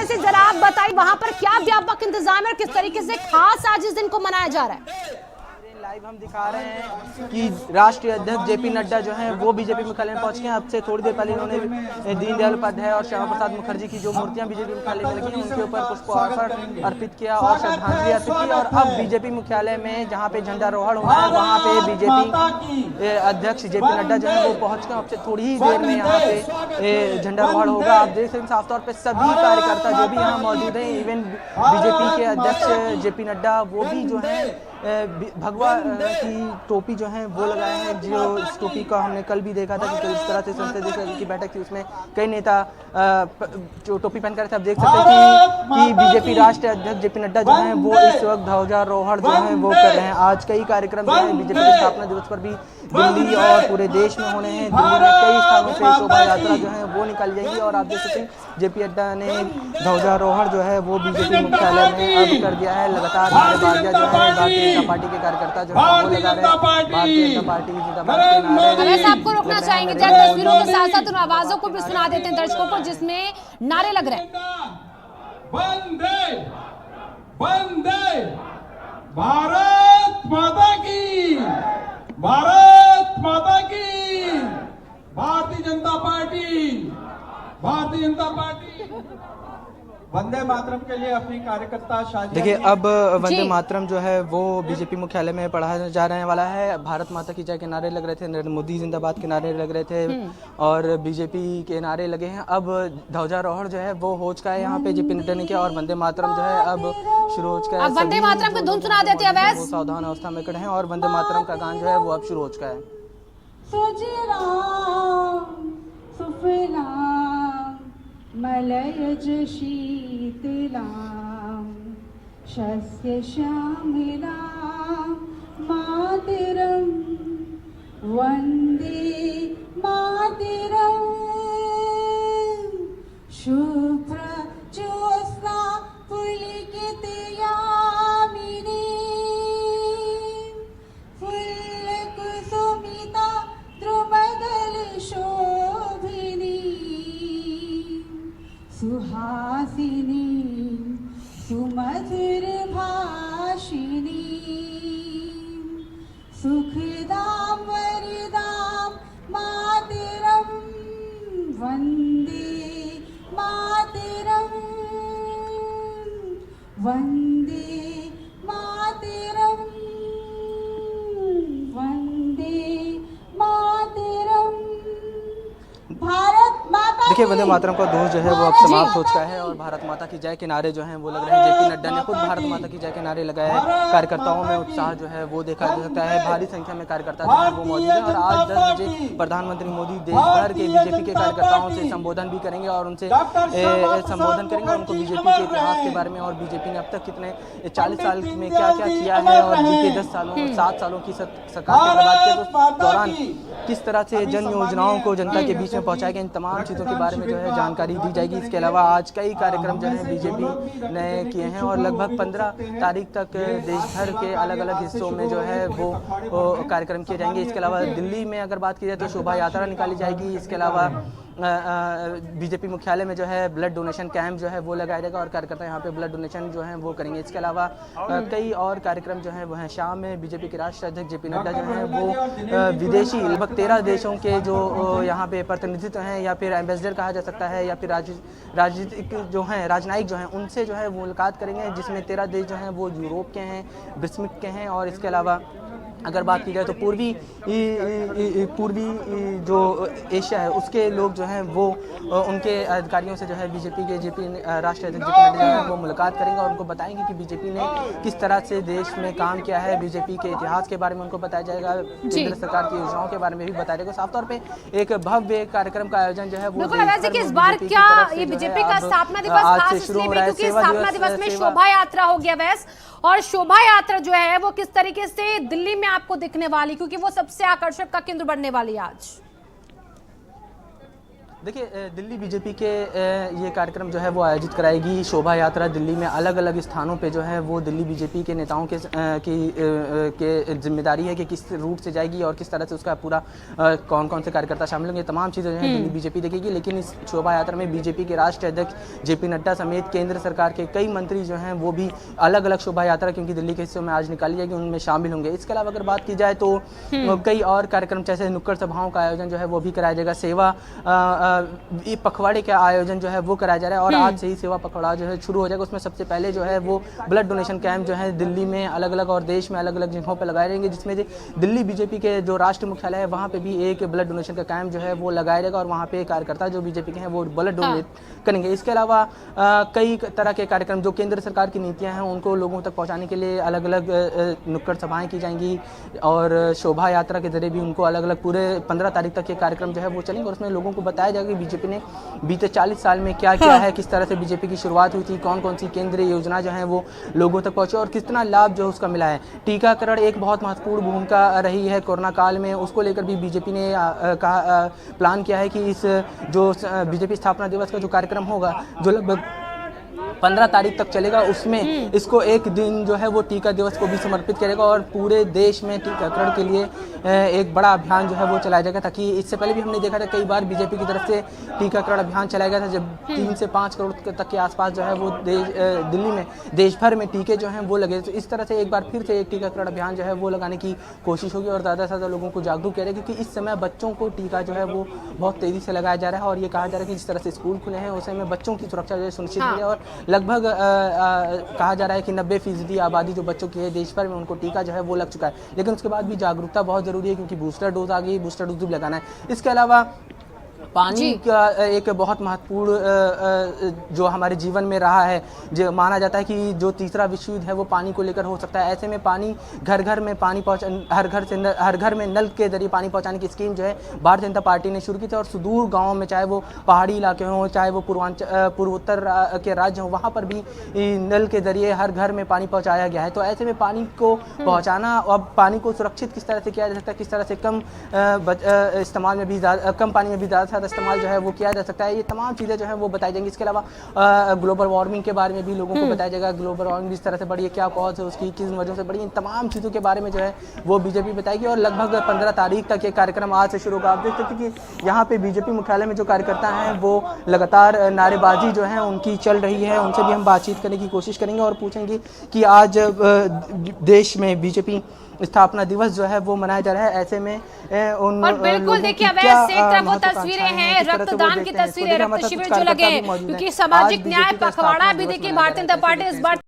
से जरा आप बताइए वहां पर क्या व्यापक इंतजाम है और किस तरीके से खास आज इस दिन को मनाया जा रहा है। लाइव हम दिखा रहे हैं कि राष्ट्रीय अध्यक्ष जेपी नड्डा जो हैं वो बीजेपी मुख्यालय में पहुंच गए हैं। अब से थोड़ी देर पहले इन्होंने दीनदयाल उपाध्याय और श्यामा प्रसाद मुखर्जी की जो मूर्तियां बीजेपी मुख्यालय में लगी हैं उनके ऊपर पुष्प अर्पित किया और श्रद्धांजलि अर्पित की। और अब बीजेपी मुख्यालय में जहाँ पे झंडारोहण होना है वहाँ पे बीजेपी अध्यक्ष जेपी नड्डा जो है वो पहुंच गए। अब से थोड़ी ही देर में यहाँ पे झंडारोहण होगा। आप देख सकते हैं साफ तौर पर सभी कार्यकर्ता जो भी यहाँ मौजूद हैं, इवन बीजेपी के अध्यक्ष जेपी नड्डा वो भी जो है भगवा की टोपी जो है वो लगाए हैं। जो इस टोपी का हमने कल भी देखा था कि किस तरह से संसदीय की बैठक थी उसमें कई नेता जो टोपी पहन कर थे। आप देख सकते हैं कि बीजेपी राष्ट्रीय अध्यक्ष जेपी नड्डा जो है वो इस वक्त ध्वजारोहण जो है वो कर रहे हैं। आज कई कार्यक्रम जो है बीजेपी के स्थापना दिवस पर भी दिल्ली और पूरे देश में होने हैं। दिल्ली में कई स्थानों पे शोभा यात्रा जो है वो निकाली जाएगी और आप देख सकते हैं जेपी नड्डा ने ध्वजारोहण जो है वो बीजेपी मुख्यालय में अब कर दिया है। लगातार नारेबाजियां जो है भारतीय जनता पार्टी के कार्यकर्ता जो है वो लगा रहे हैं भारतीय जनता पार्टी जिंदाबाद के नारे। आपको रोकना चाहेंगे जरा तस्वीरों के साथ साथ उन आवाजों को भी सुना देते हैं दर्शकों को जिसमें नारे लग रहे हैं। वंदे वंदे भारत माता की, भारत माता की, भारतीय जनता पार्टी, भारतीय जनता पार्टी वंदे मातरम के लिए अपनी कार्यकर्ता शादी। देखिए अब वंदे मातरम जो है वो बीजेपी मुख्यालय में पढ़ाया जा रहे वाला है। भारत माता की जय के नारे लग रहे थे, नरेंद्र मोदी जिंदाबाद के नारे लग रहे थे और बीजेपी के नारे लगे हैं। अब ध्वजारोहण जो है वो हो चुका है यहाँ पे जेपी नड्डा ने किया और वंदे मातरम जो है अब शुरू हो चुका है। वंदे मातरम की धुन सुना देते हैं। वो सावधान अवस्था में खड़े हैं और वंदे मातरम का गान जो है वो अब शुरू हो चुका है। मलयज शीतलां शस्य श्यामलां मातरं वन्दे मातरं शुभ्र ज्योत्स्ना पुलकित यामिनी फुल्लकुसुमिता द्रुमदल शोभिनी सुहासिनी सुमधुर भाषिणी सुखदां वरदां मातरं वन्दे मातरं वन्दे मातरं वन्दे मातरं भारत माता। देखिए वंदे मातरम का दोष जो है वो अब समाप्त हो चुका है और भारत माता की जय के नारे जो हैं वो लग रहे हैं। जेपी नड्डा ने खुद भारत माता की जय के नारे लगाए हैं। कार्यकर्ताओं में उत्साह जो है वो देखा जा सकता है। भारी संख्या में कार्यकर्ता जो है वो मौजूद हैं और आज 10 बजे प्रधानमंत्री मोदी देश भर के बीजेपी के कार्यकर्ताओं से संबोधन भी करेंगे और उनसे संबोधन करेंगे। उनको बीजेपी के इतिहास के बारे में और बीजेपी ने अब तक कितने 40 साल में क्या क्या किया है और बीते 10 सालों 7 सालों की सरकार के बर्बाद के दौरान किस तरह से जन योजनाओं को जनता के बीच में पहुंचाया गया, इन तमाम चीज़ों के बारे में जो है जानकारी दी जाएगी। इसके अलावा आज कई कार्यक्रम जो है बीजेपी ने किए हैं और लगभग 15 तारीख तक देश भर के अलग अलग हिस्सों में जो है वो कार्यक्रम किए जाएंगे। इसके अलावा दिल्ली में अगर बात की जाए तो शोभा यात्रा निकाली जाएगी। इसके अलावा बीजेपी मुख्यालय में जो है ब्लड डोनेशन कैंप जो है वो लगाया जाएगा और कार्यकर्ता यहाँ पे ब्लड डोनेशन जो है वो करेंगे। इसके अलावा कई और कार्यक्रम जो है वो हैं। शाम में बीजेपी के राष्ट्रीय अध्यक्ष जेपी नड्डा जो हैं वो विदेशी लगभग 13 देशों के जो यहाँ पे प्रतिनिधित्व हैं या फिर एम्बेसडर कहा जा सकता है या फिर राजनीतिक जो हैं राजनयिक जो हैं उनसे जो है मुलाकात करेंगे, जिसमें 13 देश जो हैं वो यूरोप के हैं, बिस्मिक के हैं और इसके अलावा अगर बात की जाए तो पूर्वी जो एशिया है उसके लोग जो हैं वो उनके अधिकारियों से जो है बीजेपी के राष्ट्रीय अध्यक्ष जेपी नड्डा जो है वो मुलाकात करेंगे और उनको बताएंगे कि बीजेपी ने किस तरह से देश में काम किया है। बीजेपी के इतिहास के बारे में उनको बताया जाएगा, केंद्र सरकार की योजनाओं के बारे में भी बताया जाएगा। साफ तौर पे एक भव्य कार्यक्रम का आयोजन जो है वो इस बार क्या ये बीजेपी का स्थापना दिवस खास इसलिए भी क्योंकि स्थापना दिवस में शोभा यात्रा हो गया वैस और शोभा यात्रा जो है वो किस तरीके से दिल्ली में आपको दिखने वाली, क्योंकि वो सबसे आकर्षक का केंद्र बनने वाली आज। देखिए दिल्ली बीजेपी के ये कार्यक्रम जो है वो आयोजित कराएगी। शोभा यात्रा दिल्ली में अलग अलग स्थानों पे जो है वो दिल्ली बीजेपी के नेताओं के जिम्मेदारी है कि किस रूट से जाएगी और किस तरह से उसका पूरा कौन कौन से कार्यकर्ता शामिल होंगे, तमाम चीज़ें जो है दिल्ली बीजेपी देखेगी। लेकिन इस शोभा यात्रा में बीजेपी के राष्ट्रीय अध्यक्ष जेपी नड्डा समेत केंद्र सरकार के कई मंत्री जो हैं वो भी अलग अलग शोभा यात्रा क्योंकि दिल्ली के हिस्सों में आज निकाली जाएगी उनमें शामिल होंगे। इसके अलावा अगर बात की जाए तो कई और कार्यक्रम जैसे नुक्कड़ सभाओं का आयोजन जो है वो भी कराया जाएगा। सेवा पखवाड़े का आयोजन जो है वो कराया जा रहा है और आज से ही सेवा पखवाड़ा जो है शुरू हो जाएगा। उसमें सबसे पहले जो है वो ब्लड डोनेशन कैंप जो है दिल्ली में अलग अलग और देश में अलग अलग जगहों पर लगाए जाएंगे, जिसमें दिल्ली बीजेपी के जो राष्ट्रीय मुख्यालय है वहाँ पे भी एक ब्लड डोनेशन का कैंप जो है वो लगाया जाएगा और वहाँ पे कार्यकर्ता जो बीजेपी के हैं वो ब्लड डोनेट करेंगे। इसके अलावा कई तरह के कार्यक्रम जो केंद्र सरकार की नीतियाँ हैं उनको लोगों तक पहुँचाने के लिए अलग अलग नुक्कड़ सभाएँ की जाएंगी और शोभा यात्रा के जरिए भी उनको अलग अलग पूरे 15 तारीख तक ये कार्यक्रम जो है वो चलेंगे और उसमें लोगों को बताया जाएगा कि बीजेपी ने बीते 40 साल में क्या किया है, किस तरह से बीजेपी की शुरुआत हुई थी, कौन कौन सी केंद्रीय योजना जो है वो लोगों तक पहुंचे और कितना लाभ जो उसका मिला है। टीकाकरण एक बहुत महत्वपूर्ण भूमिका रही है कोरोना काल में, उसको लेकर भी बीजेपी ने प्लान किया है कि इस जो बीजेपी स्थापना दिवस का जो कार्यक्रम होगा जो लगभग 15 तारीख तक चलेगा उसमें इसको एक दिन जो है वो टीका दिवस को भी समर्पित करेगा और पूरे देश में टीकाकरण के लिए एक बड़ा अभियान जो है वो चलाया जाएगा। ताकि इससे पहले भी हमने देखा था कई बार बीजेपी की तरफ से टीकाकरण अभियान चलाया गया था जब 3 से 5 करोड़ तक के आसपास जो है वो दिल्ली में देश भर में टीके जो हैं वो लगे। तो इस तरह से एक बार फिर से एक टीकाकरण अभियान जो है वो लगाने की कोशिश होगी और ज़्यादा से ज़्यादा लोगों को जागरूक किया जाएगा क्योंकि इस समय बच्चों को टीका जो है वो बहुत तेज़ी से लगाया जा रहा है और ये कहा जा रहा है कि जिस तरह से स्कूल खुले हैं उस समय बच्चों की सुरक्षा जो है सुनिश्चित की जाए और लगभग कहा जा रहा है कि 90% आबादी जो बच्चों की है देश भर में उनको टीका जो है वो लग चुका है। लेकिन उसके बाद भी जागरूकता बहुत ज़रूरी है क्योंकि बूस्टर डोज आ गई, बूस्टर डोज भी लगाना है। इसके अलावा पानी का एक बहुत महत्वपूर्ण जो हमारे जीवन में रहा है, जो माना जाता है कि जो तीसरा विश्व युद्ध है वो पानी को लेकर हो सकता है। ऐसे में पानी घर घर में पानी हर घर में नल के जरिए पानी पहुंचाने की स्कीम जो है भारतीय जनता पार्टी ने शुरू की थी और सुदूर गाँव में चाहे वो पहाड़ी इलाके हों चाहे वो पूर्वोत्तर के राज्य हों वहाँ पर भी नल के जरिए हर घर में पानी पहुँचाया गया है। तो ऐसे में पानी को पहुँचाना और पानी को सुरक्षित किस तरह से किया जा सकता है, किस तरह से कम इस्तेमाल में भी कम पानी में भी ज़्यादा इस्तेमाल जो है वो किया जा सकता है, ये तमाम चीज़ें जो है वो बताई जाएंगी। इसके अलावा ग्लोबल वार्मिंग के बारे में भी लोगों को बताया जाएगा, ग्लोबल वार्मिंग किस तरह से बढ़ी है, क्या कॉज है उसकी, किस वजह से बढ़ी, इन तमाम चीज़ों के बारे में जो है वो बीजेपी बताएगी और लगभग 15 तारीख तक ये कार्यक्रम आज से शुरू होगा। आप देख सकते हैं कि यहाँ पे बीजेपी मुख्यालय में जो कार्यकर्ता हैं वो लगातार नारेबाजी जो है उनकी चल रही है, उनसे भी हम बातचीत करने की कोशिश करेंगे और पूछेंगे कि आज देश में बीजेपी स्थापना दिवस जो है वो मनाया जा रहा है। ऐसे में उन और बिल्कुल देखिए अवैध एक तरफ वो तस्वीरें हैं, रक्तदान की तस्वीरें, रक्त शिविर जो लगे क्योंकि सामाजिक न्याय पखवाड़ा भी देखिए भारतीय जनता पार्टी इस बार